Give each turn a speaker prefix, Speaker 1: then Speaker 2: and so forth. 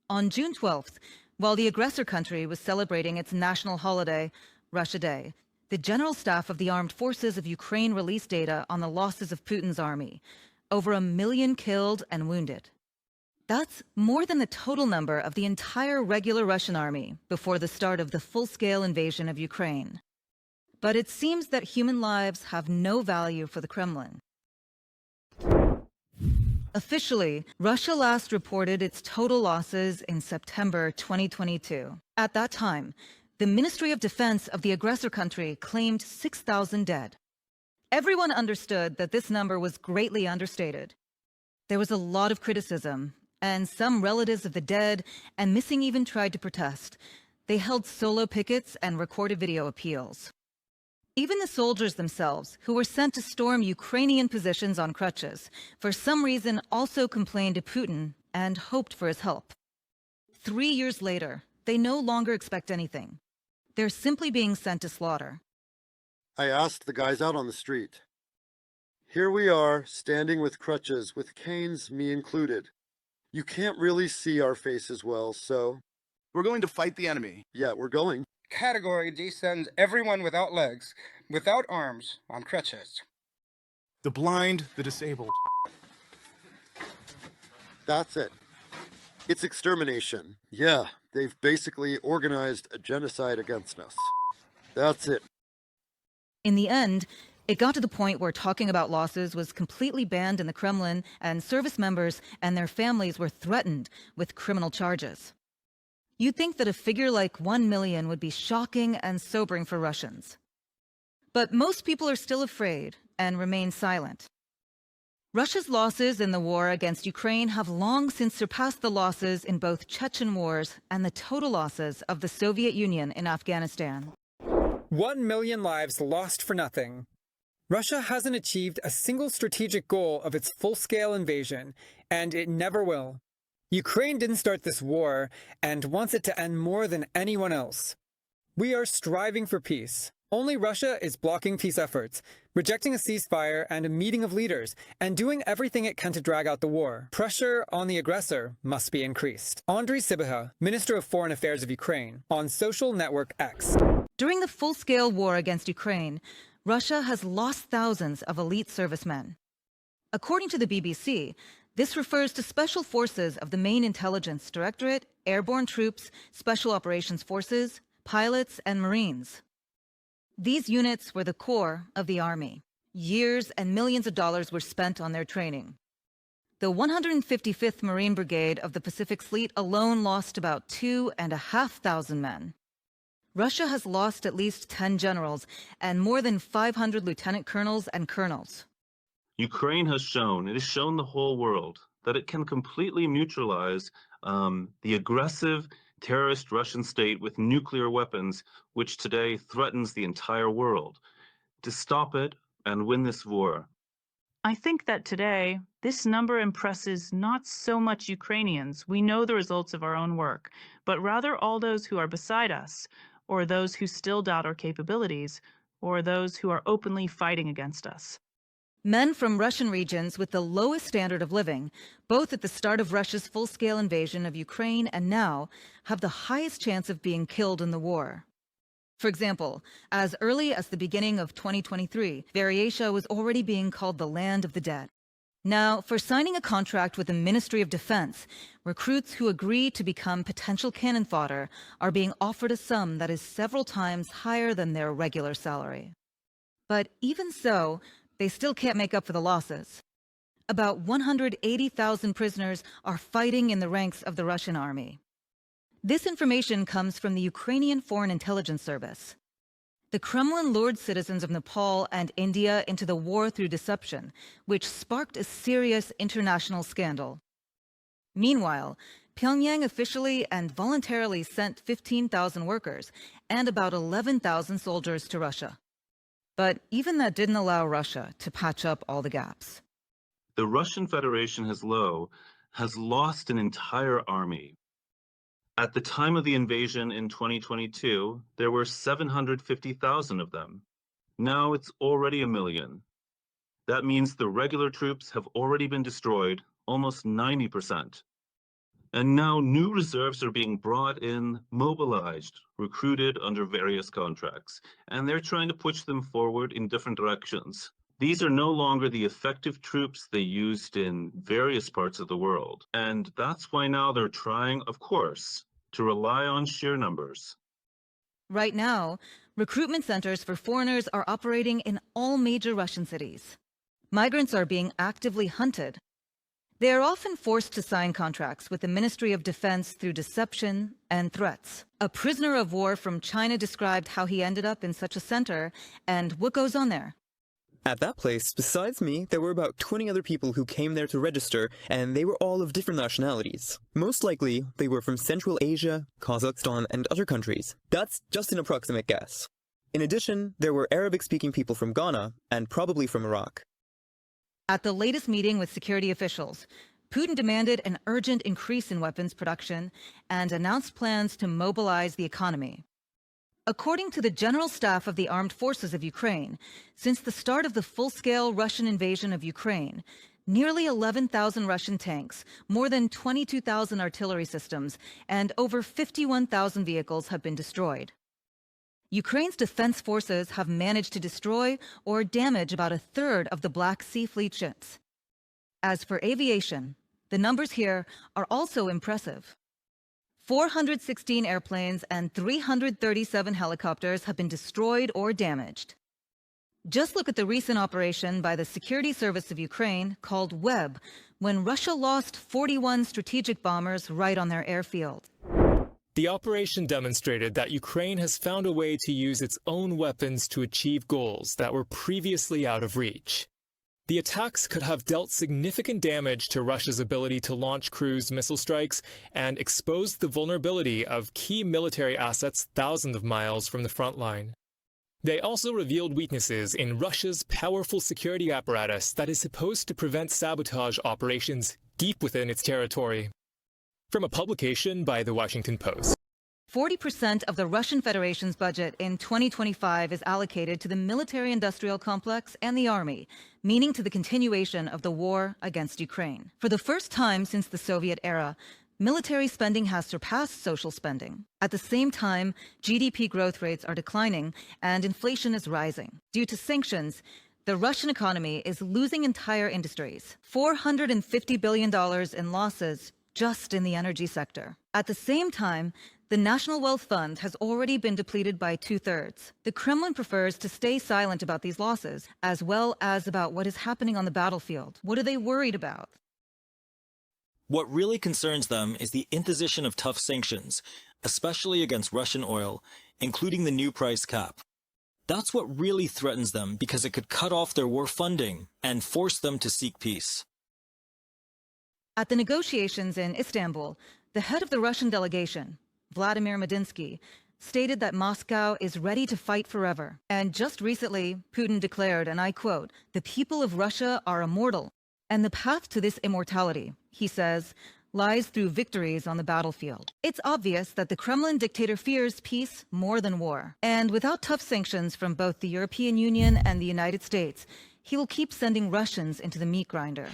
Speaker 1: On June 12th, while the aggressor country was celebrating its national holiday, Russia Day, the General Staff of the Armed Forces of Ukraine released data on the losses of Putin's army. Over 1 million killed and wounded. That's more than the total number of the entire regular Russian army before the start of the full-scale invasion of Ukraine. But it seems that human lives have no value for the Kremlin. Officially, Russia last reported its total losses in September 2022. At that time, the Ministry of Defense of the aggressor country claimed 6,000 dead. Everyone understood that this number was greatly understated. There was a lot of criticism, and some relatives of the dead and missing even tried to protest. They held solo pickets and recorded video appeals. Even the soldiers themselves, who were sent to storm Ukrainian positions on crutches, for some reason also complained to Putin and hoped for his help. 3 years later, they no longer expect anything. They're simply being sent to slaughter.
Speaker 2: I asked the guys out on the street. Here we are, standing with crutches, with canes, me included. You can't really see our faces well, so...
Speaker 3: We're going to fight the enemy.
Speaker 2: Yeah, we're going.
Speaker 4: Category D sends everyone without legs, without arms, on crutches.
Speaker 3: The blind, the disabled.
Speaker 2: That's it. It's extermination. Yeah, they've basically organized a genocide against us. That's it.
Speaker 1: In the end, it got to the point where talking about losses was completely banned in the Kremlin, and service members and their families were threatened with criminal charges. You'd think that a figure like 1 million would be shocking and sobering for Russians. But most people are still afraid and remain silent. Russia's losses in the war against Ukraine have long since surpassed the losses in both Chechen wars and the total losses of the Soviet Union in Afghanistan.
Speaker 5: 1 million lives lost for nothing. Russia hasn't achieved a single strategic goal of its full-scale invasion, and it never will. Ukraine didn't start this war and wants it to end more than anyone else. We are striving for peace. Only Russia is blocking peace efforts, rejecting a ceasefire and a meeting of leaders, and doing everything it can to drag out the war. Pressure on the aggressor must be increased. Andriy Sybiha, Minister of Foreign Affairs of Ukraine, on social network X.
Speaker 1: During the full-scale war against Ukraine, Russia has lost thousands of elite servicemen. According to the BBC, this refers to special forces of the main intelligence directorate, airborne troops, special operations forces, pilots, and Marines. These units were the core of the army. Years and millions of dollars were spent on their training. The 155th Marine Brigade of the Pacific Fleet alone lost about 2,500 men. Russia has lost at least 10 generals and more than 500 lieutenant colonels and colonels.
Speaker 6: Ukraine has shown, it has shown the whole world, that it can completely neutralize the aggressive terrorist Russian state with nuclear weapons, which today threatens the entire world. To stop it and win this war.
Speaker 7: I think that today, this number impresses not so much Ukrainians. We know the results of our own work, but rather all those who are beside us, or those who still doubt our capabilities, or those who are openly fighting against us.
Speaker 1: Men from Russian regions with the lowest standard of living, both at the start of Russia's full-scale invasion of Ukraine and now, have the highest chance of being killed in the war. For example, as early as the beginning of 2023, Varyatia was already being called the land of the dead. Now, for signing a contract with the Ministry of Defense, recruits who agree to become potential cannon fodder are being offered a sum that is several times higher than their regular salary. But even so, they still can't make up for the losses. About 180,000 prisoners are fighting in the ranks of the Russian army. This information comes from the Ukrainian Foreign Intelligence Service. The Kremlin lured citizens of Nepal and India into the war through deception, which sparked a serious international scandal. Meanwhile, Pyongyang officially and voluntarily sent 15,000 workers and about 11,000 soldiers to Russia. But even that didn't allow Russia to patch up all the gaps.
Speaker 6: The Russian Federation has lost an entire army. At the time of the invasion in 2022, there were 750,000 of them. Now it's already 1 million. That means the regular troops have already been destroyed, almost 90%. And now new reserves are being brought in, mobilized, recruited under various contracts, and they're trying to push them forward in different directions. These are no longer the effective troops they used in various parts of the world. And that's why now they're trying, of course, to rely on sheer numbers.
Speaker 1: Right now, recruitment centers for foreigners are operating in all major Russian cities. Migrants are being actively hunted. They are often forced to sign contracts with the Ministry of Defense through deception and threats. A prisoner of war from China described how he ended up in such a center and what goes on there.
Speaker 8: At that place, besides me, there were about 20 other people who came there to register, and they were all of different nationalities. Most likely, they were from Central Asia, Kazakhstan, and other countries. That's just an approximate guess. In addition, there were Arabic-speaking people from Ghana, and probably from Iraq.
Speaker 1: At the latest meeting with security officials, Putin demanded an urgent increase in weapons production and announced plans to mobilize the economy. According to the General Staff of the Armed Forces of Ukraine, since the start of the full-scale Russian invasion of Ukraine, nearly 11,000 Russian tanks, more than 22,000 artillery systems, and over 51,000 vehicles have been destroyed. Ukraine's defense forces have managed to destroy or damage about a third of the Black Sea Fleet ships. As for aviation, the numbers here are also impressive. 416 airplanes and 337 helicopters have been destroyed or damaged. Just look at the recent operation by the Security Service of Ukraine called Web, when Russia lost 41 strategic bombers right on their airfield.
Speaker 9: The operation demonstrated that Ukraine has found a way to use its own weapons to achieve goals that were previously out of reach. The attacks could have dealt significant damage to Russia's ability to launch cruise missile strikes and exposed the vulnerability of key military assets thousands of miles from the front line. They also revealed weaknesses in Russia's powerful security apparatus that is supposed to prevent sabotage operations deep within its territory. From a publication by The Washington Post.
Speaker 1: 40% of the Russian Federation's budget in 2025 is allocated to the military-industrial complex and the army, meaning to the continuation of the war against Ukraine. For the first time since the Soviet era, military spending has surpassed social spending. At the same time, GDP growth rates are declining and inflation is rising. Due to sanctions, the Russian economy is losing entire industries. $450 billion in losses just in the energy sector. At the same time, the National Wealth Fund has already been depleted by 2/3. The Kremlin prefers to stay silent about these losses, as well as about what is happening on the battlefield. What are they worried about?
Speaker 10: What really concerns them is the imposition of tough sanctions, especially against Russian oil, including the new price cap. That's what really threatens them because it could cut off their war funding and force them to seek peace.
Speaker 1: At the negotiations in Istanbul, the head of the Russian delegation, Volodymyr Zelenskyy, stated that Moscow is ready to fight forever. And just recently, Putin declared, and I quote, "The people of Russia are immortal, and the path to this immortality," he says, lies through victories on the battlefield. It's obvious that the Kremlin dictator fears peace more than war. And without tough sanctions from both the European Union and the United States, he will keep sending Russians into the meat grinder.